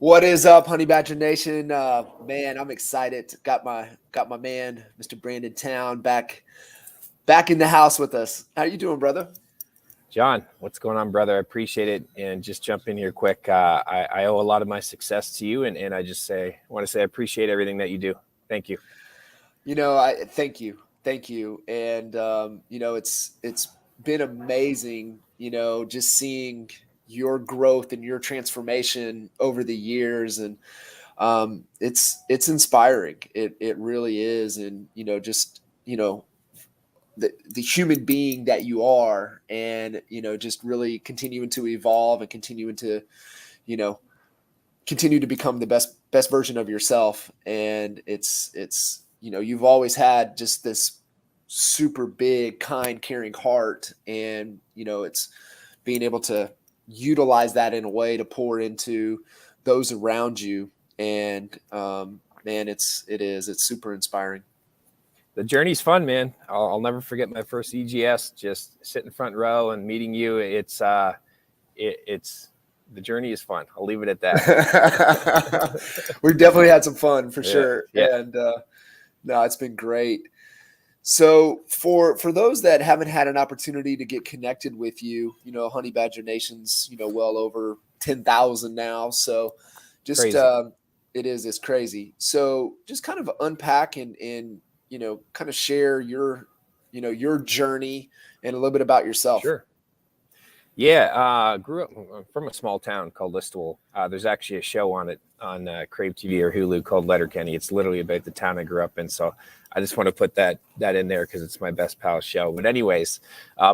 What is up, Honey Badger Nation? Man, I'm excited. Got my man, Mr. Brandon Town, back in the house with us. How you doing, brother? John, what's going on, brother? I appreciate it. And just jump in here quick. I owe a lot of my success to you, and I just want to say I appreciate everything that you do. Thank you. I thank you, and it's been amazing. Just seeing your growth and your transformation over the years, and it's inspiring. It really is, and the human being that you are, and just really continuing to evolve and continuing to become the best version of yourself. And it's you've always had just this super big, kind, caring heart, and it's being able to utilize that in a way to pour into those around you. And man, it's super inspiring. The journey's fun, man. I'll never forget my first EGS, just sitting front row and meeting you. It's the journey is fun. I'll leave it at that. We've definitely had some fun for sure. Yeah. And no, it's been great. So for those that haven't had an opportunity to get connected with you, Honey Badger Nation's, well over 10,000 now. So just it's crazy. So just kind of unpack and kind of share your journey and a little bit about yourself. Sure. Yeah. Grew up from a small town called Listowel. There's actually a show on it on Crave TV or Hulu called Letterkenny. It's literally about the town I grew up in. So I just want to put that in there because it's my best pal's show. But anyways,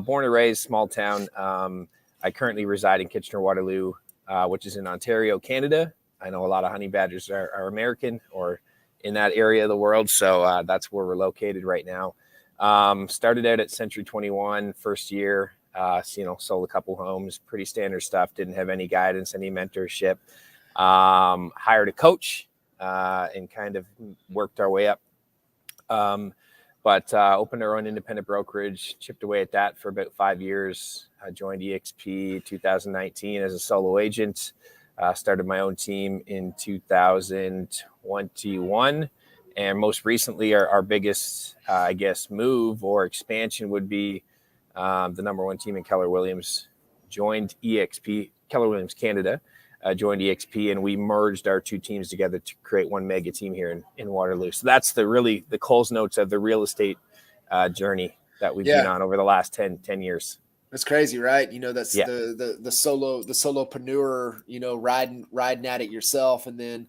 born and raised, small town. I currently reside in Kitchener-Waterloo, which is in Ontario, Canada. I know a lot of honey badgers are American or in that area of the world. So that's where we're located right now. Started out at Century 21 first year, sold a couple homes, pretty standard stuff. Didn't have any guidance, any mentorship. Hired a coach and kind of worked our way up. But opened our own independent brokerage, chipped away at that for about 5 years. I joined EXP 2019 as a solo agent. Started my own team in 2021. And most recently, our biggest, move or expansion would be the number one team in Keller Williams. Joined EXP, Keller Williams Canada, joined EXP, and we merged our two teams together to create one mega team here in Waterloo. So that's the Coles notes of the real estate journey that we've been on over the last 10 years. That's crazy, right? That's the solopreneur, riding at it yourself, and then,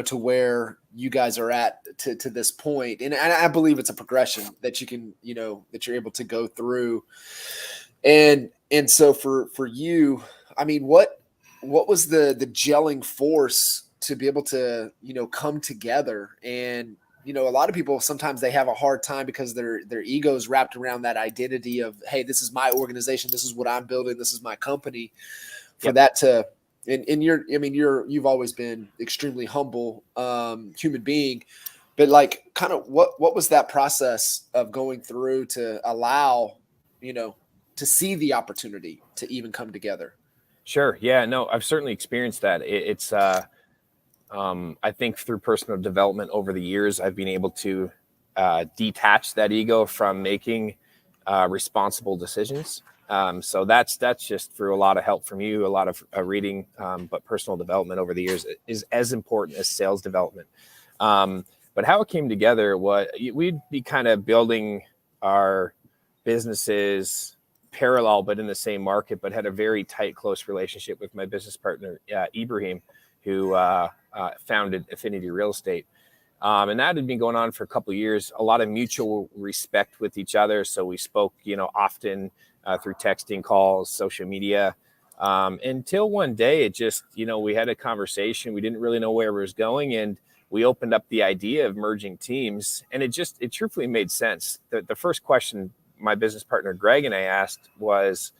to where you guys are at to this point. And I believe it's a progression that you can, that you're able to go through. And so for you, I mean, what was the gelling force to be able to, come together? And, a lot of people, sometimes they have a hard time because their ego's wrapped around that identity of, hey, this is my organization. This is what I'm building. This is my company. For that to, and you've always been extremely humble, human being, but like kind of what was that process of going through to allow, to see the opportunity to even come together? Sure. Yeah, no, I've certainly experienced that. It's I think through personal development over the years, I've been able to detach that ego from making responsible decisions. So that's just through a lot of help from you, a lot of reading, but personal development over the years is as important as sales development. But how it came together, we'd be kind of building our businesses parallel, but in the same market, but had a very tight, close relationship with my business partner, Ibrahim, who founded Affinity Real Estate. And that had been going on for a couple of years, a lot of mutual respect with each other. So we spoke, often through texting, calls, social media. Until one day, it just, we had a conversation. We didn't really know where it was going. And we opened up the idea of merging teams. And it truthfully made sense. The first question my business partner, Greg, and I asked was,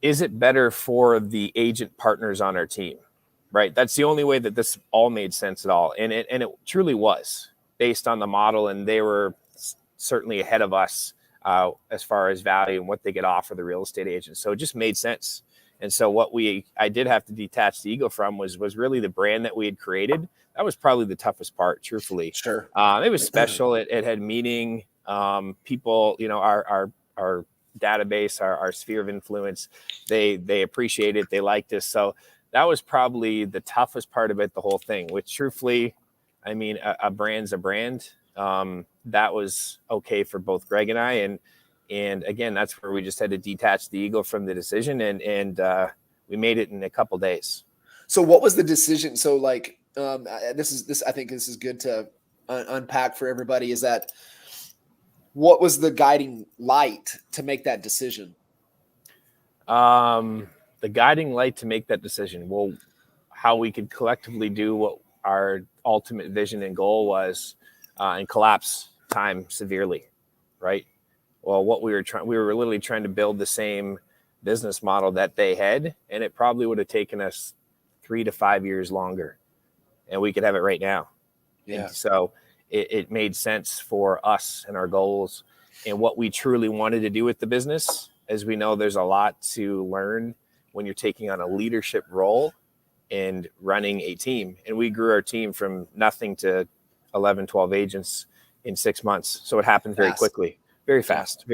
is it better for the agent partners on our team? Right. That's the only way that this all made sense at all. And it truly was based on the model. And they were certainly ahead of us as far as value and what they could offer the real estate agents. So it just made sense. And so I did have to detach the ego from was really the brand that we had created. That was probably the toughest part, truthfully. Sure. It was special. It had meaning. People, our database, our sphere of influence, they appreciate it. They liked us. So that was probably the toughest part about the whole thing, which truthfully, I mean, a brand's a brand. That was okay for both Greg and I. And again, that's where we just had to detach the ego from the decision, and we made it in a couple days. So what was the decision? So like, I think this is good to unpack for everybody, is that what was the guiding light to make that decision? The guiding light to make that decision, well, how we could collectively do what our ultimate vision and goal was, and collapse time severely, right? Well, what we were literally trying to build the same business model that they had, and it probably would have taken us 3 to 5 years longer, and we could have it right now. Yeah. And so it made sense for us and our goals and what we truly wanted to do with the business. As we know, there's a lot to learn when you're taking on a leadership role and running a team. And we grew our team from nothing to 11, 12 agents in 6 months. So it happened very quickly, very fast.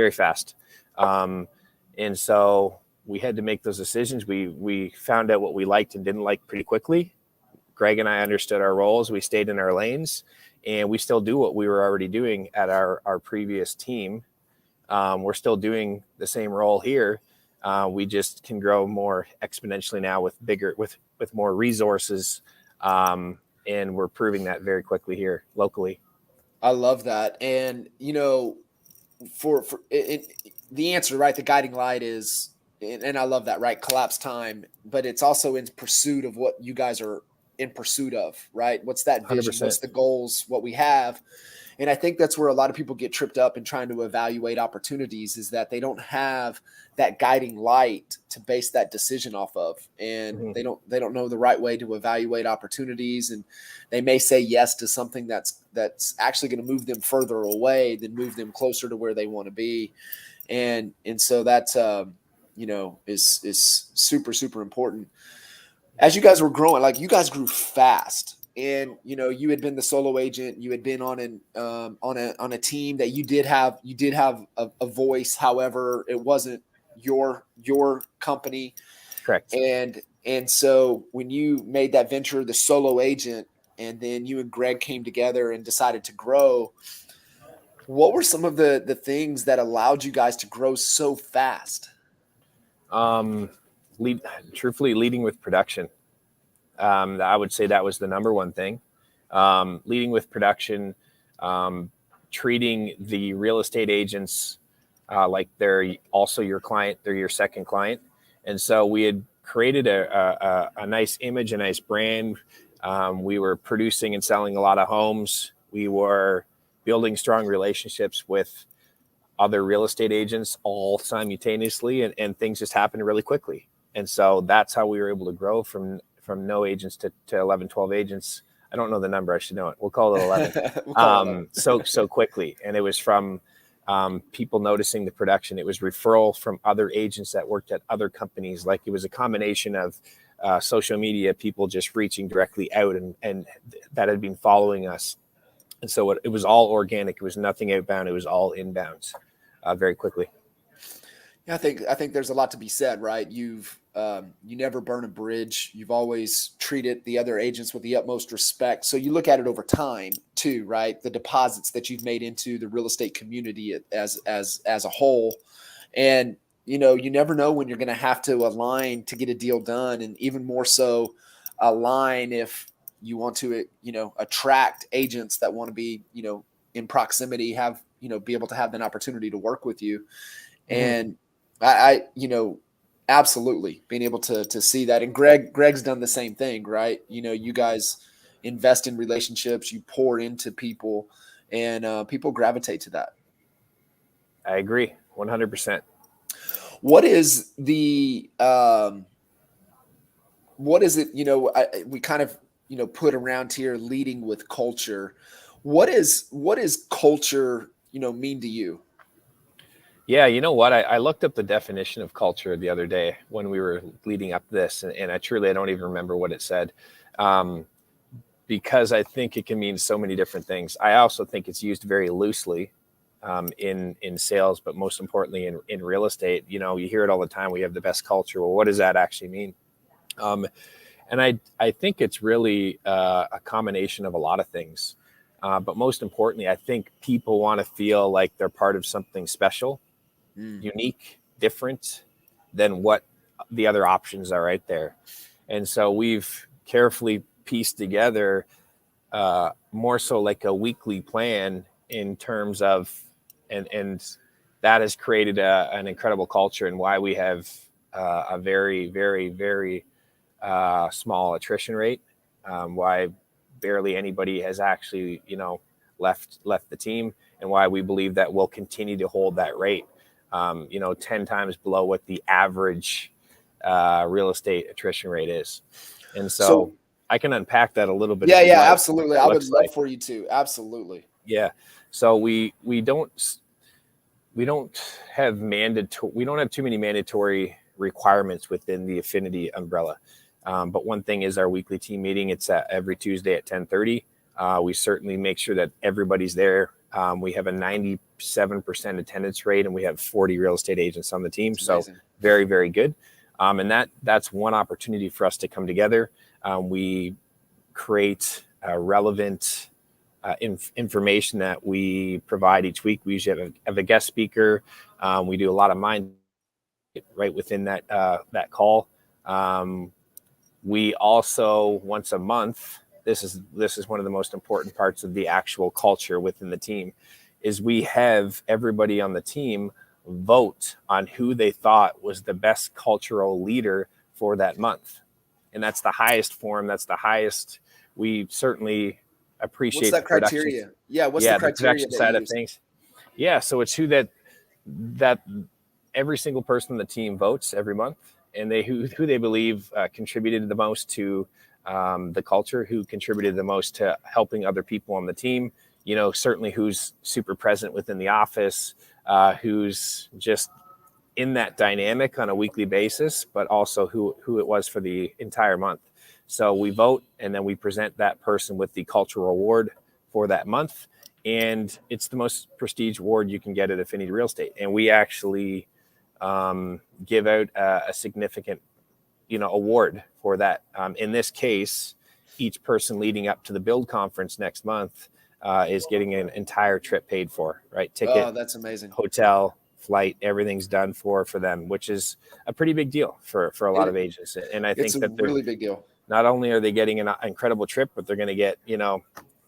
And so we had to make those decisions. We found out what we liked and didn't like pretty quickly. Greg and I understood our roles. We stayed in our lanes, and we still do what we were already doing at our previous team. We're still doing the same role here. We just can grow more exponentially now with more resources. And we're proving that very quickly here locally. I love that. And, for the answer, right, the guiding light is, and I love that, right, collapse time, but it's also in pursuit of what you guys are in pursuit of, right? What's that vision? 100%. What's the goals, what we have? And I think that's where a lot of people get tripped up in trying to evaluate opportunities, is that they don't have that guiding light to base that decision off of. And they don't know the right way to evaluate opportunities. And they may say yes to something that's actually going to move them further away than move them closer to where they want to be. And so that's, is super, super important. As you guys were growing, like, you guys grew fast. And you had been the solo agent. You had been on a team that you did have a voice. However, it wasn't your company. Correct. And so when you made that venture, the solo agent, and then you and Greg came together and decided to grow, what were some of the things that allowed you guys to grow so fast? Truthfully, leading with production. I would say that was the number one thing. Leading with production, treating the real estate agents like they're also your client, they're your second client. And so we had created a nice image, a nice brand. We were producing and selling a lot of homes. We were building strong relationships with other real estate agents all simultaneously, and things just happened really quickly. And so that's how we were able to grow from no agents to 11, 12 agents. I don't know the number. I should know it. We'll call it 11. So quickly. And it was from people noticing the production. It was referral from other agents that worked at other companies. Like, it was a combination of social media, people just reaching directly out and that had been following us. And so it was all organic. It was nothing outbound. It was all inbound very quickly. Yeah, I think there's a lot to be said, right? You never burn a bridge. You've always treated the other agents with the utmost respect. So you look at it over time too, right? The deposits that you've made into the real estate community as a whole. And, you never know when you're going to have to align to get a deal done. And even more so, align if you want to, attract agents that want to be, in proximity, be able to have an opportunity to work with you. And I Absolutely. Being able to see that. And Greg's done the same thing, right? You guys invest in relationships, you pour into people, and people gravitate to that. I agree 100%. What is what is it, we kind of, put around here leading with culture. What is culture, mean to you? Yeah, you know what? I looked up the definition of culture the other day when we were leading up to this, and I don't even remember what it said, um, because I think it can mean so many different things. I also think it's used very loosely in sales, but most importantly in real estate. You hear it all the time. We have the best culture. Well, what does that actually mean? Um, and I think it's really a combination of a lot of things. But most importantly, I think people want to feel like they're part of something special, unique, different than what the other options are right there. And so we've carefully pieced together more so like a weekly plan in terms of, and that has created an incredible culture, and why we have a very, very, very small attrition rate, why barely anybody has actually, left the team, and why we believe that we'll continue to hold that rate, 10 times below what the average real estate attrition rate is. And so I can unpack that a little bit. Yeah, absolutely. I would love for you to. Absolutely. Yeah. So we don't have we don't have too many mandatory requirements within the Affinity umbrella. But one thing is our weekly team meeting. It's every Tuesday at 10:30. We certainly make sure that everybody's there. We have a 97% attendance rate, and we have 40 real estate agents on the team. So very, very good. And that's one opportunity for us to come together. We create relevant information that we provide each week. We usually have a guest speaker. We do a lot of mind right within that call. We also, once a month, this is one of the most important parts of the actual culture within the team, is we have everybody on the team vote on who they thought was the best cultural leader for that month. And that's the highest form. That's the highest. We certainly appreciate what's that criteria. What's the criteria the side of things. Yeah. So it's who that every single person on the team votes every month, and who they believe contributed the most to the culture, who contributed the most to helping other people on the team. Certainly who's super present within the office, who's just in that dynamic on a weekly basis, but also who it was for the entire month. So we vote, and then we present that person with the cultural award for that month. And it's the most prestigious award you can get at Affinity Real Estate. And we actually give out a significant, award for that. In this case, each person leading up to the Build Conference next month is getting an entire trip paid for, right? Ticket, oh, that's amazing. Hotel, flight, everything's done for them, which is a pretty big deal for a lot of agents. And I think that really big deal. Not only are they getting an incredible trip, but they're going to get,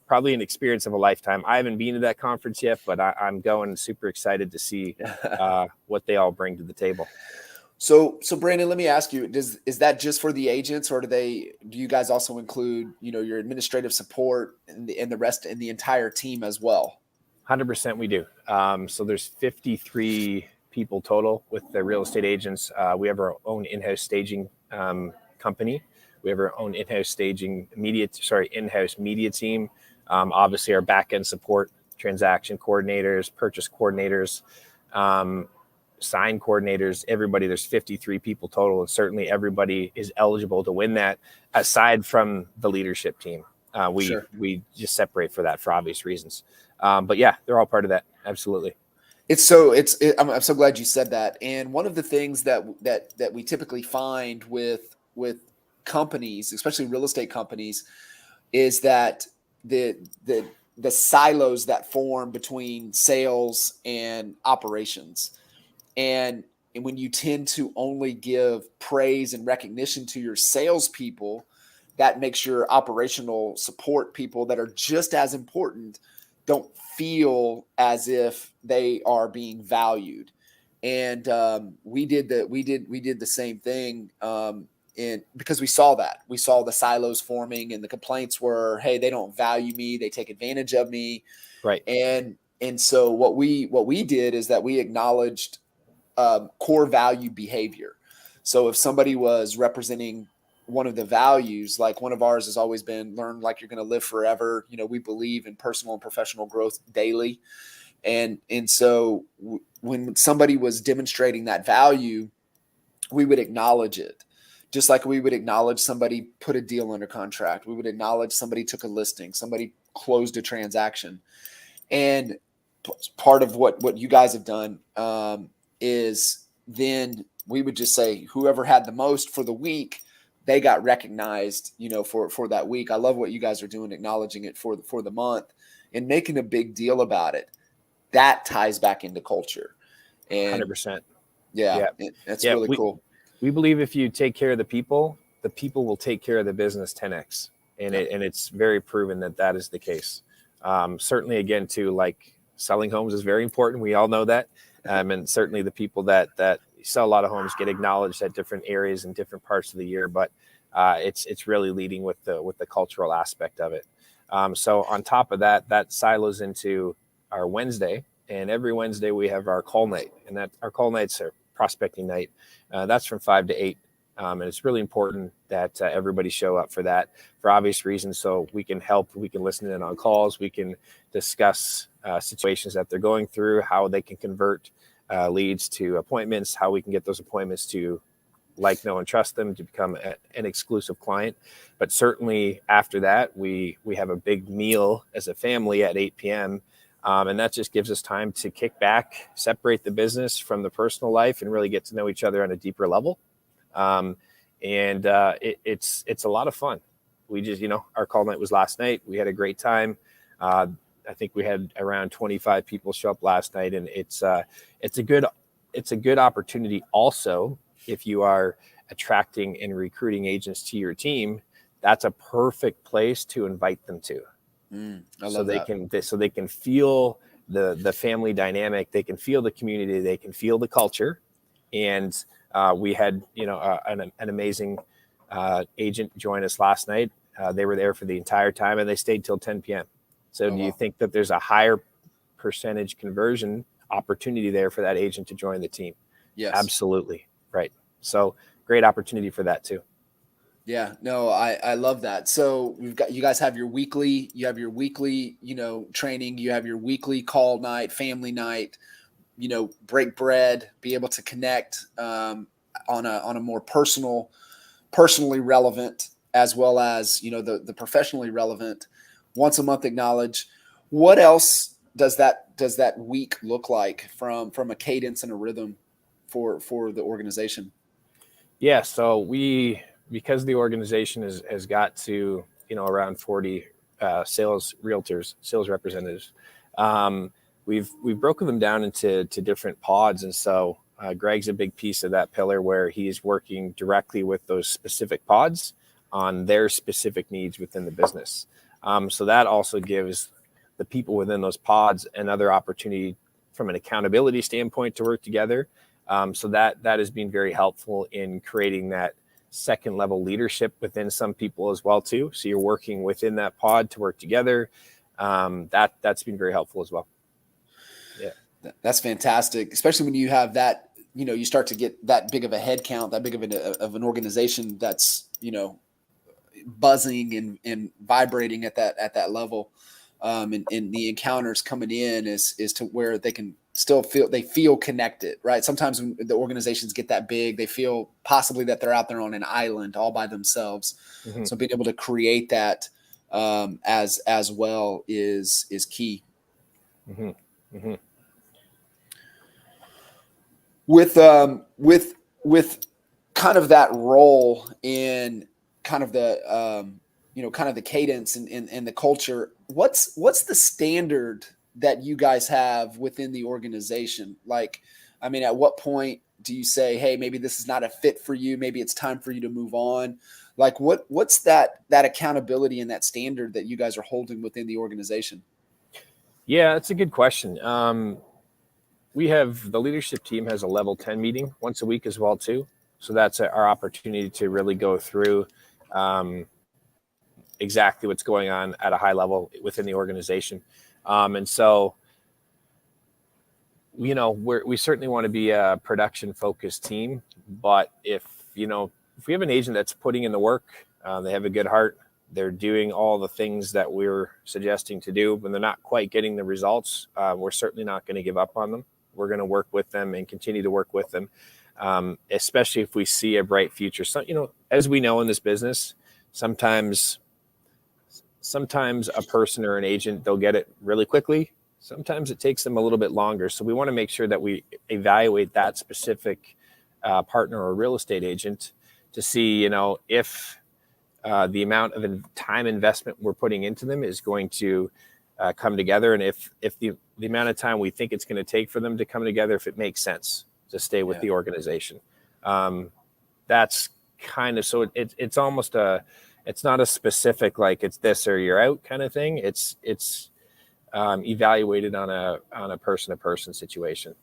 probably an experience of a lifetime. I haven't been to that conference yet, but I'm going super excited to see what they all bring to the table. So Brandon, let me ask you, is that just for the agents, or do you guys also include, your administrative support and the rest and the entire team as well? 100% we do. So there's 53 people total with the real estate agents. We have our own in-house staging company. We have our own in-house in-house media team. Obviously our back-end support, transaction coordinators, purchase coordinators, sign coordinators, everybody. There's 53 people total, and certainly everybody is eligible to win that, aside from the leadership team. We just separate for that for obvious reasons. But yeah, they're all part of that. Absolutely. I'm so glad you said that. And one of the things that we typically find with companies, especially real estate companies, is that the silos that form between sales and operations. And when you tend to only give praise and recognition to your salespeople, that makes your operational support people that are just as important don't feel as if they are being valued. And we did the same thing. And because we saw the silos forming, and the complaints were, hey, they don't value me, they take advantage of me. Right. And so what we did is that we acknowledged core value behavior. So if somebody was representing one of the values, like one of ours has always been learn like you're going to live forever. We believe in personal and professional growth daily. And so when somebody was demonstrating that value, we would acknowledge it. Just like we would acknowledge somebody put a deal under contract. We would acknowledge somebody took a listing, somebody closed a transaction. And part of what you guys have done is then we would just say whoever had the most for the week, they got recognized, for that week. I love what you guys are doing, acknowledging it for the month and making a big deal about it. That ties back into culture. And 100%. Yeah. That's really cool. We believe if you take care of the people will take care of the business 10x. And it's very proven that is the case. Certainly, again, too, like selling homes is very important. We all know that. And certainly the people that sell a lot of homes get acknowledged at different areas and different parts of the year. But it's really leading with the cultural aspect of it. So on top of that silos into our Wednesday. And every Wednesday we have our call night. And that our call nights are prospecting night. That's from 5 to 8. And it's really important that everybody show up for that for obvious reasons. So we can help, we can listen in on calls, we can discuss situations that they're going through, how they can convert leads to appointments, how we can get those appointments to like, know, and trust them to become an exclusive client. But certainly after that, we have a big meal as a family at 8 p.m. And that just gives us time to kick back, separate the business from the personal life, and really get to know each other on a deeper level. It's a lot of fun. We just, our call night was last night. We had a great time. I think we had around 25 people show up last night, and it's a good opportunity. Also, if you are attracting and recruiting agents to your team, that's a perfect place to invite them to. So they can feel the family dynamic, they can feel the community, they can feel the culture. And we had, an amazing agent join us last night. They were there for the entire time, and they stayed till 10 p.m. So do you think that there's a higher percentage conversion opportunity there for that agent to join the team? Yes, absolutely. Right. So great opportunity for that too. Yeah, no, I love that. So you guys have your weekly, training, you have your weekly call night, family night, break bread, be able to connect on a more personally relevant, as well as, the professionally relevant. Once a month acknowledge. What else does that week look like from a cadence and a rhythm for the organization? Yeah, so because the organization has got to, around 40 sales representatives, we've broken them down into different pods. And so Greg's a big piece of that pillar, where he's working directly with those specific pods on their specific needs within the business. So that also gives the people within those pods another opportunity from an accountability standpoint to work together. So that has been very helpful in creating that second level leadership within some people as well too. So you're working within that pod to work together. That's been very helpful as well. Yeah, that's fantastic, especially when you have that. You start to get that big of a head count, that big of an organization that's buzzing and vibrating at that level. And the encounters coming in is to where they can still feel connected, right? Sometimes when the organizations get that big, they feel possibly that they're out there on an island all by themselves. Mm-hmm. So being able to create that as well is key. Mm-hmm. Mm-hmm. With kind of that role in kind of the kind of the cadence and the culture, what's the standard that you guys have within the organization? Like, I mean, at what point do you say, hey, maybe this is not a fit for you, maybe it's time for you to move on? Like, what's that accountability and that standard that you guys are holding within the organization? Yeah, that's a good question. we have the leadership team has a level 10 meeting once a week as well too. So that's our opportunity to really go through exactly what's going on at a high level within the organization. And so, you know, we certainly want to be a production focused team, but if we have an agent that's putting in the work, they have a good heart, they're doing all the things that we're suggesting to do, when they're not quite getting the results, we're certainly not going to give up on them. We're going to work with them and continue to work with them, especially if we see a bright future. So, as we know in this business, sometimes a person or an agent, they'll get it really quickly. Sometimes it takes them a little bit longer. So we want to make sure that we evaluate that specific partner or real estate agent to see, if the amount of time investment we're putting into them is going to come together. And if the amount of time we think it's going to take for them to come together, if it makes sense to stay with the organization. That's kind of, so it's almost it's not a specific, like it's this or you're out kind of thing. It's evaluated on a person-to-person situation.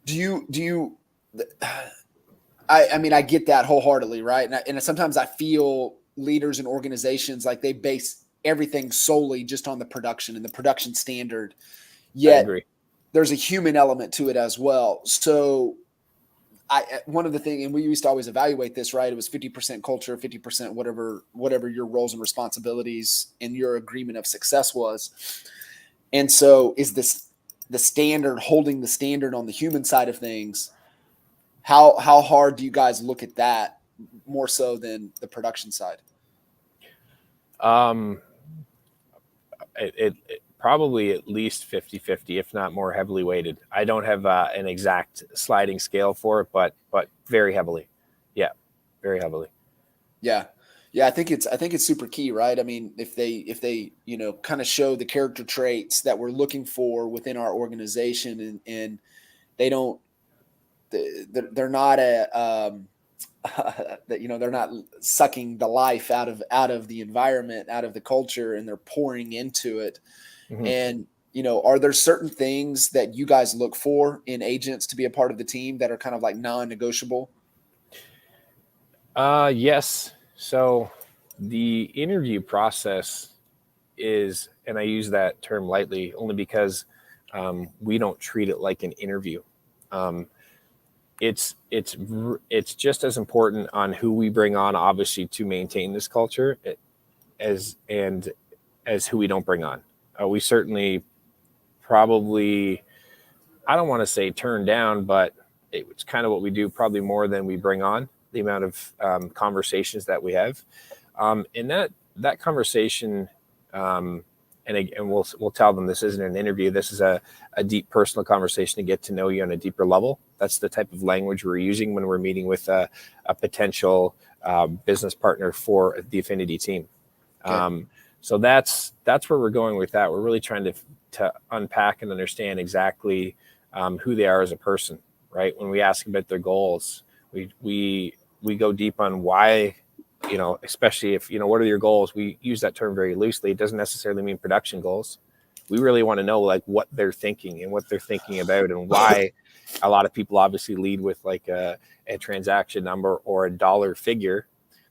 Do you, I mean, I get that wholeheartedly. Right. And sometimes I feel leaders and organizations, like they base everything solely just on the production and the production standard. Yet there's a human element to it as well. So one of the things, and we used to always evaluate this, right? It was 50% culture, 50% whatever your roles and responsibilities and your agreement of success was. And so is this the standard, holding the standard on the human side of things? How hard do you guys look at that more so than the production side? It probably at least 50-50, if not more heavily weighted. I don't have an exact sliding scale for it, but very heavily. Yeah, very heavily. Yeah. I think it's super key, right? I mean, if they kind of show the character traits that we're looking for within our organization, and they don't, they're not they're not sucking the life out of the environment, out of the culture, and they're pouring into it. Mm-hmm. And, are there certain things that you guys look for in agents to be a part of the team that are kind of like non-negotiable? Yes. So the interview process is, and I use that term lightly only because we don't treat it like an interview. It's just as important on who we bring on, obviously, to maintain this culture as who we don't bring on. We certainly probably, I don't want to say turn down, but it's kind of what we do probably more than we bring on, the amount of conversations that we have. And that conversation, and we'll tell them this isn't an interview. This is a deep personal conversation to get to know you on a deeper level. That's the type of language we're using when we're meeting with a potential business partner for the Affinity team. Okay. So that's where we're going with that. We're really trying to unpack and understand exactly who they are as a person, right? When we ask about their goals, we go deep on why, especially if, what are your goals? We use that term very loosely. It doesn't necessarily mean production goals. We really want to know like what they're thinking and what they're thinking about, and why. A lot of people obviously lead with like a transaction number or a dollar figure,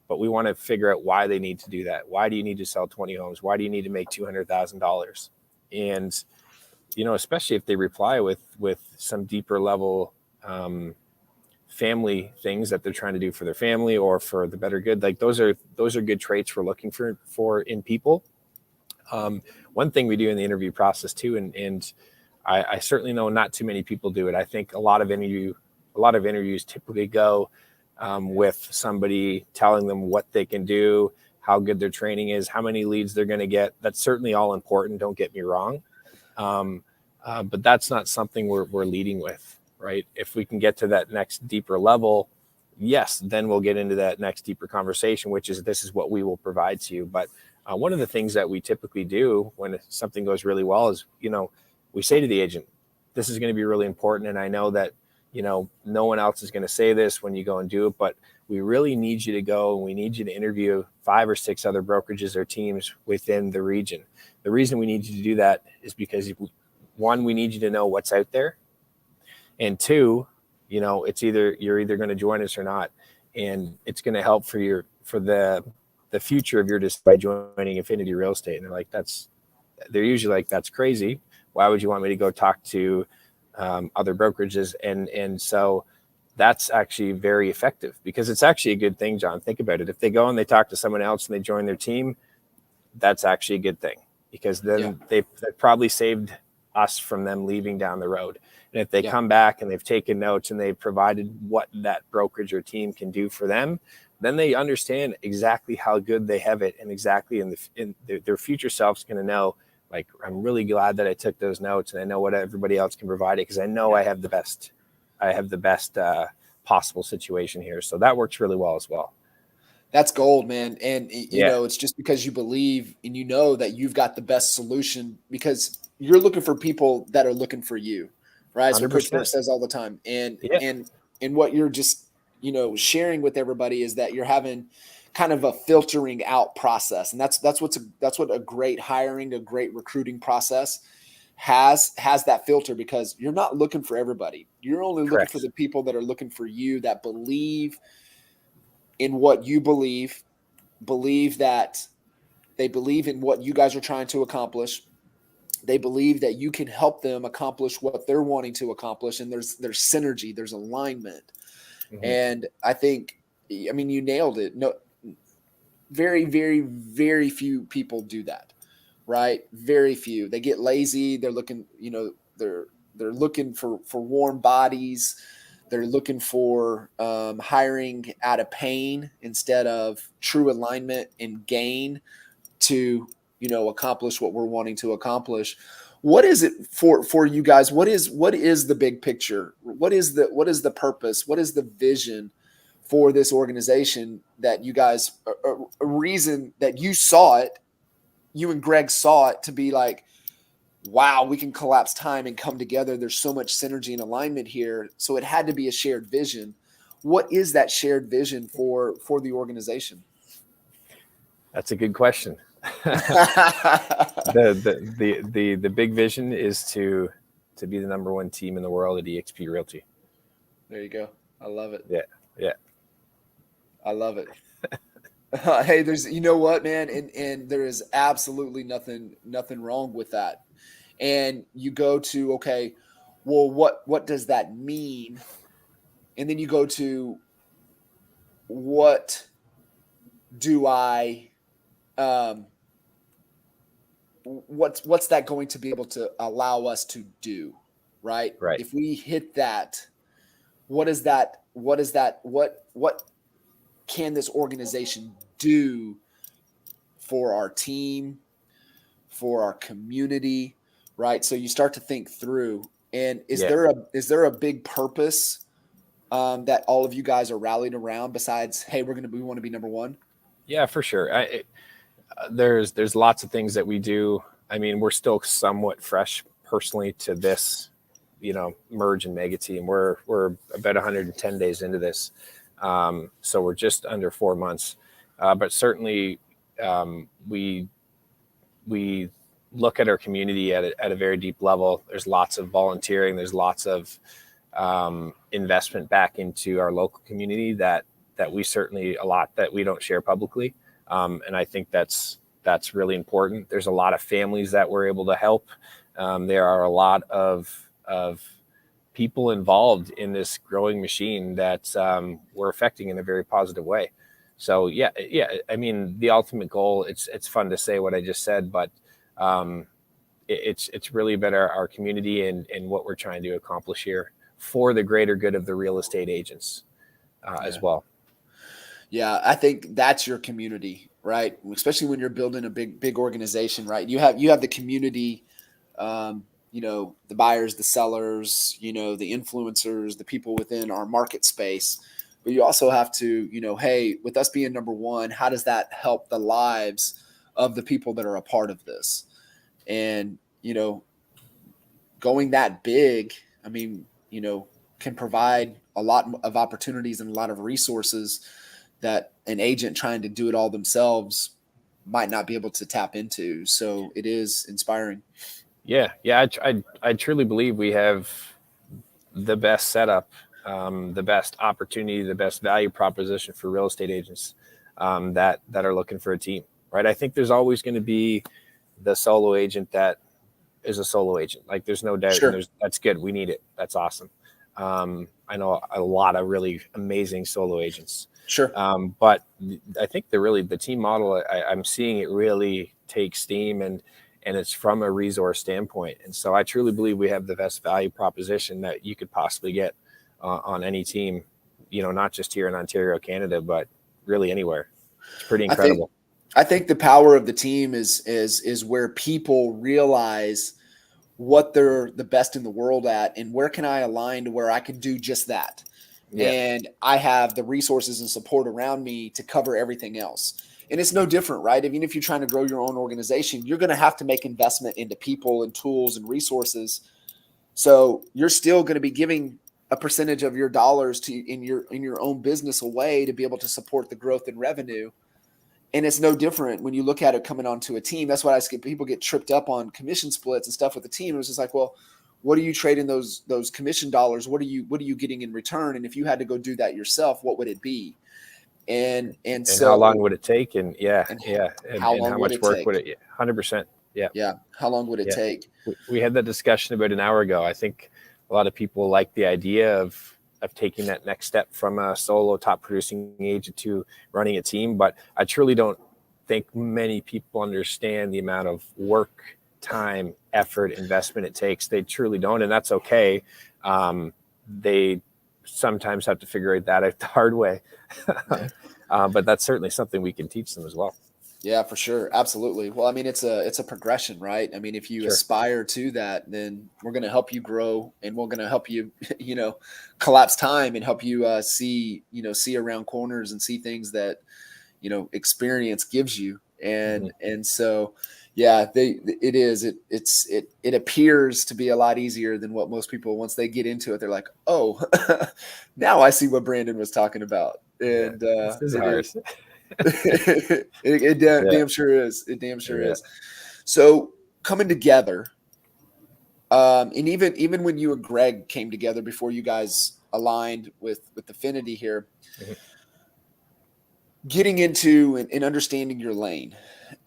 but we want to figure out why they need to do that. Why do you need to sell 20 homes? Why do you need to make $200,000? And, especially if they reply with some deeper level family things that they're trying to do for their family or for the better good, like those are good traits we're looking for in people. One thing we do in the interview process too, and I certainly know not too many people do it. I think a lot of interviews typically go with somebody telling them what they can do, how good their training is, how many leads they're going to get. That's certainly all important. Don't get me wrong. But that's not something we're leading with, right? If we can get to that next deeper level, yes, then we'll get into that next deeper conversation, which is, this is what we will provide to you. But one of the things that we typically do when something goes really well is, we say to the agent, this is going to be really important. And I know that, no one else is going to say this when you go and do it, but we really need you to go and we need you to interview 5 or 6 other brokerages or teams within the region. The reason we need you to do that is because, one, we need you to know what's out there. And two, you're either going to join us or not. And it's going to help for the future of your just by joining Affinity Real Estate. And they're usually like, that's crazy. Why would you want me to go talk to other brokerages? And so that's actually very effective, because it's actually a good thing, John. Think about it. If they go and they talk to someone else and they join their team, that's actually a good thing, because then they've probably saved us from them leaving down the road. And if they come back and they've taken notes and they've provided what that brokerage or team can do for them, then they understand exactly how good they have it, and exactly their future self's going to know, like, I'm really glad that I took those notes, and I know what everybody else can provide it, because I know I have the best possible situation here. So that works really well as well. That's gold, man. And it's just because you believe and you know that you've got the best solution, because you're looking for people that are looking for you, right? So Coach Burke says all the time. And what you're just, sharing with everybody is that you're having kind of a filtering out process. And that's what a great hiring, a great recruiting process has that filter, because you're not looking for everybody. You're only looking for the people that are looking for you, that believe in what you believe that they believe in what you guys are trying to accomplish. They believe that you can help them accomplish what they're wanting to accomplish. And there's synergy, there's alignment. Mm-hmm. And I think, you nailed it. No, very, very, very few people do that, right? Very few. They get lazy. They're looking, they're looking for warm bodies. They're looking for hiring out of pain instead of true alignment and gain to, accomplish what we're wanting to accomplish. What is it for you guys? What is the big picture? What is the purpose? What is the vision for this organization that you guys, a reason that you saw it, you and Greg saw it to be like, wow, we can collapse time and come together. There's so much synergy and alignment here. So it had to be a shared vision. What is that shared vision for the organization? That's a good question. The big vision is to be the number one team in the world at eXp Realty. There you go. I love it. Yeah. I love it. Hey, there's, what, man, and there is absolutely nothing wrong with that. And you go to, okay, well, what does that mean? And then you go to, what do I, what's that going to be able to allow us to do? Right. If we hit that, what can this organization do for our team, for our community? Right. So you start to think through, and is there a big purpose that all of you guys are rallied around besides, hey, we want to be number one? Yeah, for sure. There's lots of things that we do. We're still somewhat fresh personally to this, merge and mega team. We're about 110 days into this. So we're just under 4 months. But certainly we look at our community at a very deep level. There's lots of volunteering. There's lots of investment back into our local community that we certainly, a lot that we don't share publicly. And I think that's really important. There's a lot of families that we're able to help. There are a lot of people involved in this growing machine that we're affecting in a very positive way. So the ultimate goal, it's fun to say what I just said, but it's really about our community and what we're trying to accomplish here for the greater good of the real estate agents as well. Yeah, I think that's your community, right? Especially when you're building a big organization, right? You have the community, the buyers, the sellers, the influencers, the people within our market space. But you also have to, hey, with us being number one, how does that help the lives of the people that are a part of this? And, going that big, can provide a lot of opportunities and a lot of resources that an agent trying to do it all themselves might not be able to tap into. So it is inspiring. Yeah. I truly believe we have the best setup, the best opportunity, the best value proposition for real estate agents that are looking for a team, right? I think there's always going to be the solo agent that is a solo agent. Like there's no doubt, Sure. and that's good. We need it. That's awesome. I know a lot of really amazing solo agents. Sure. But I think the team model, I'm seeing it really take steam, and it's from a resource standpoint. And so I truly believe we have the best value proposition that you could possibly get on any team, not just here in Ontario, Canada, but really anywhere. It's pretty incredible. I think the power of the team is where people realize what they're the best in the world at, and where can I align to where I can do just that. Yeah. And I have the resources and support around me to cover everything else. And it's no different, right? Even if you're trying to grow your own organization, you're going to have to make investment into people and tools and resources. So you're still going to be giving a percentage of your dollars in your own business away to be able to support the growth in revenue. And it's no different when you look at it coming onto a team. That's why people get tripped up on commission splits and stuff with the team. It was just like, well, what are you trading those commission dollars? What are you getting in return? And if you had to go do that yourself, what would it be? And so how long would it take? And how much work would it? 100%. Yeah. Yeah. How long would it take? We had that discussion about an hour ago. I think a lot of people like the idea of taking that next step from a solo top producing agent to running a team. But I truly don't think many people understand the amount of work, time, effort, investment it takes. They truly don't. And that's okay. They sometimes have to figure that out the hard way. But that's certainly something we can teach them as well. Yeah, for sure. Absolutely. Well, I mean, it's a progression, right? I mean, if you aspire to that, then we're going to help you grow, and we're going to help you, collapse time and help you see around corners and see things that, experience gives you. And, and so, yeah, it appears to be a lot easier than what most people, once they get into it, they're like, oh, now I see what Brandon was talking about. And this is hard. It damn sure is. It damn sure is. So coming together, and even when you and Greg came together before you guys aligned with Affinity here, getting into and understanding your lane,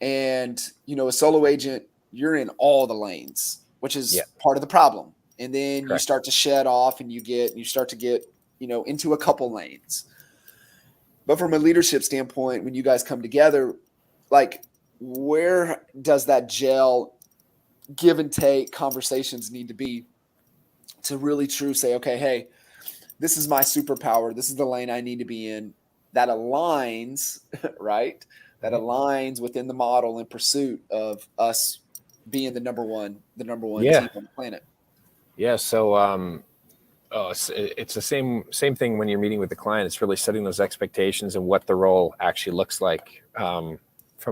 and a solo agent, you're in all the lanes, which is part of the problem. And then you start to shed off, and you start to get into a couple lanes. But from a leadership standpoint, when you guys come together, like, where does that gel, give and take conversations need to be to really say, okay, hey, this is my superpower. This is the lane I need to be in. That aligns, right? That aligns within the model in pursuit of us being the number one team on the planet. Yeah. So, it's the same thing when you're meeting with the client. It's really setting those expectations and what the role actually looks like from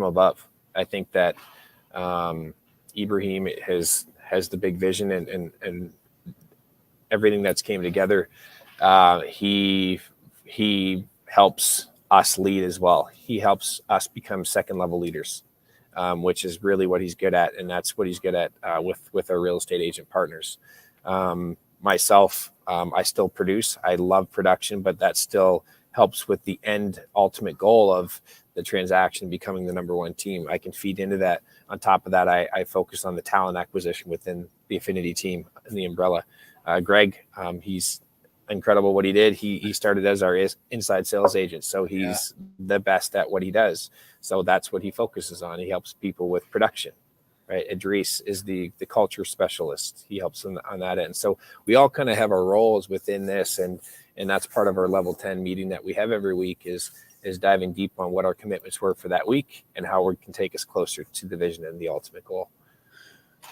above. I think that Ibrahim has the big vision and everything that's came together. He helps us lead as well. He helps us become second level leaders, which is really what he's good at, and that's what he's good at with our real estate agent partners. Myself, I still produce. I love production, but that still helps with the ultimate goal of the transaction becoming the number one team. I can feed into that. On top of that, I focus on the talent acquisition within the Affinity team and the umbrella. Greg, he's incredible what he did. He started as our inside sales agent, so he's the best at what he does. So that's what he focuses on. He helps people with production. Right. Idris is the culture specialist. He helps on that end. So we all kind of have our roles within this, and that's part of our level 10 meeting that we have every week is diving deep on what our commitments were for that week and how we can take us closer to the vision and the ultimate goal.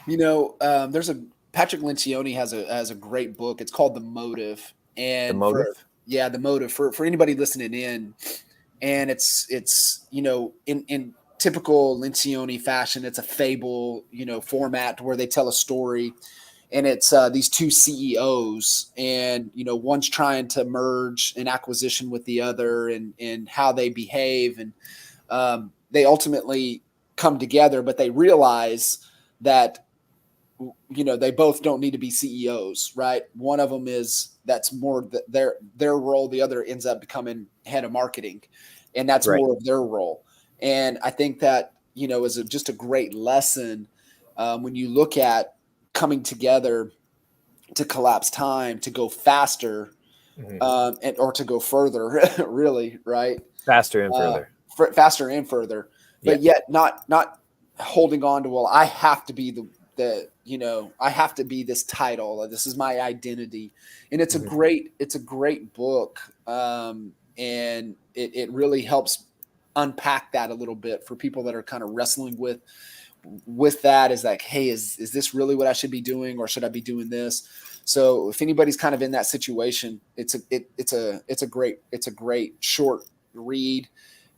There's Patrick Lencioni has a great book. It's called The Motive. And The Motive? The Motive for anybody listening in. And it's in typical Lencioni fashion, it's a fable, format where they tell a story, and it's these two CEOs, and one's trying to merge an acquisition with the other, and how they behave, and they ultimately come together, but they realize that they both don't need to be CEOs, right? One of them that's more their role. The other ends up becoming head of marketing, and that's Right. more of their role. And I think that, is just a great lesson when you look at coming together to collapse time, to go faster, or to go further, really, right? Faster and further. Faster and further, but yet not holding on to, well, I have to be I have to be this title. This is my identity. And it's a great book. And it really helps unpack that a little bit for people that are kind of wrestling with that. Is like, hey, is this really what I should be doing, or should I be doing this? So if anybody's kind of in that situation, it's a great short read.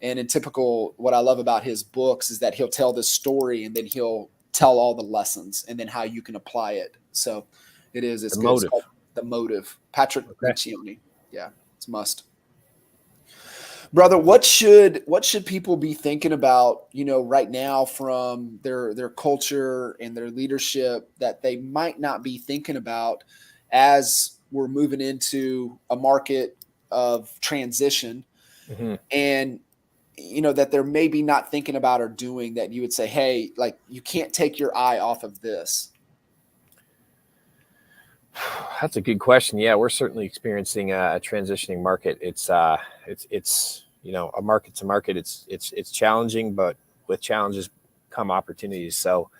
And in typical, what I love about his books is that he'll tell this story and then he'll tell all the lessons and then how you can apply it. So it's The good. Motive. It's called The Motive. Patrick Lencioni. Yeah, it's a must. Brother, what should people be thinking about, right now from their culture and their leadership that they might not be thinking about as we're moving into a market of transition, and that they're maybe not thinking about or doing, that you would say, hey, like, you can't take your eye off of this? That's a good question. Yeah, we're certainly experiencing a transitioning market. It's a market's a market. It's challenging, but with challenges come opportunities. So,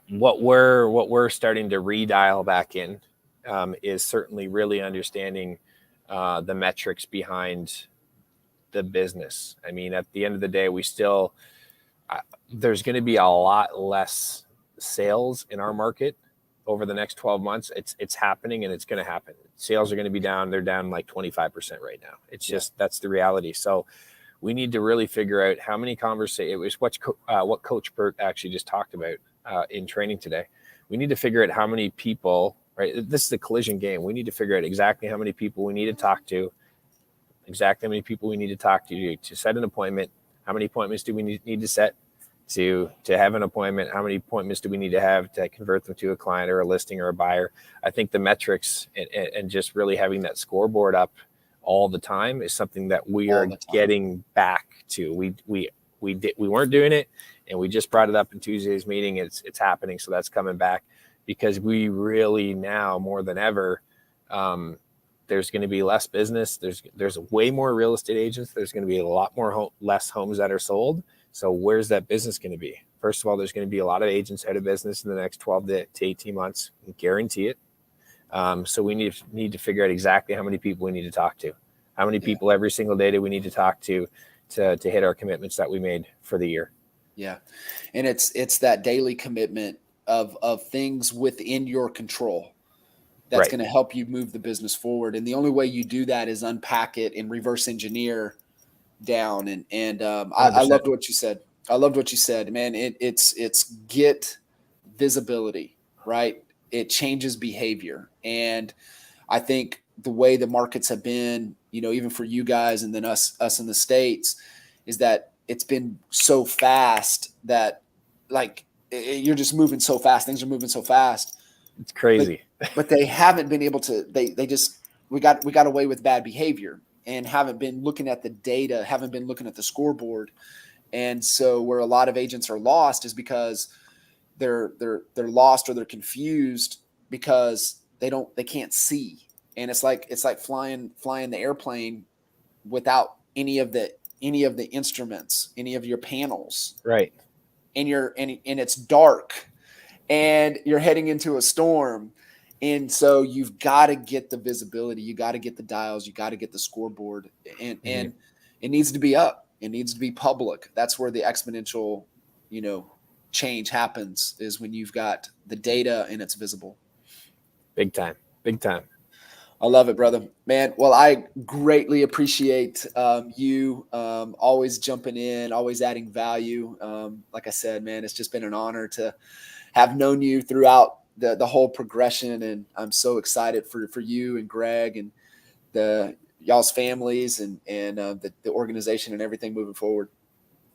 what we're starting to redial back in is certainly really understanding the metrics behind the business. I mean, at the end of the day, we still there's going to be a lot less sales in our market over the next 12 months. It's happening, and it's going to happen. Sales are going to be down. They're down like 25% right now. It's just, that's the reality. So we need to really figure out how many conversations. It was what Coach Burt actually just talked about in training today. We need to figure out how many people, right? This is a collision game. We need to figure out exactly how many people we need to talk to, exactly how many people we need to talk to set an appointment. How many appointments do we need to set to have an appointment? How many appointments do we need to have to convert them to a client or a listing or a buyer? I think the metrics and just really having that scoreboard up all the time is something that we are getting back to. We weren't doing it, and we just brought it up in Tuesday's meeting. It's happening. So that's coming back, because we really now more than ever, there's going to be less business. There's way more real estate agents. There's going to be a lot more less homes that are sold. So where's that business going to be? First of all, there's going to be a lot of agents out of business in the next 12 to 18 months. I guarantee it. So we need to figure out exactly how many people we need to talk to. How many people every single day do we need to talk to hit our commitments that we made for the year? Yeah. And it's that daily commitment of things within your control that's going to help you move the business forward. And the only way you do that is unpack it and reverse engineer down. And I loved what you said. I loved what you said, man. It's get visibility, right? It changes behavior. And I think the way the markets have been, even for you guys and then us in the States, is that it's been so fast that, like, you're just moving so fast. Things are moving so fast. It's crazy. But they haven't been able to, we got away with bad behavior and haven't been looking at the data, haven't been looking at the scoreboard. And so where a lot of agents are lost is because they're lost, or they're confused because they can't see. And it's like flying the airplane without any of the instruments, any of your panels. Right. And it's dark and you're heading into a storm. And so you've got to get the visibility. You got to get the dials. You got to get the scoreboard, and it needs to be up. It needs to be public. That's where the exponential, change happens, is when you've got the data and it's visible. Big time. Big time. I love it, brother, man. Well, I greatly appreciate you always jumping in, always adding value. Like I said, man, it's just been an honor to have known you throughout the whole progression, and I'm so excited for you and Greg and y'all's families and the organization and everything moving forward.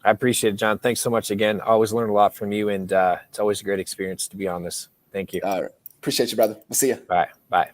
I appreciate it, John. Thanks so much again. I always learn a lot from you, and it's always a great experience to be on this. Thank you. All right. Appreciate you, brother. We'll see you. Bye. Bye.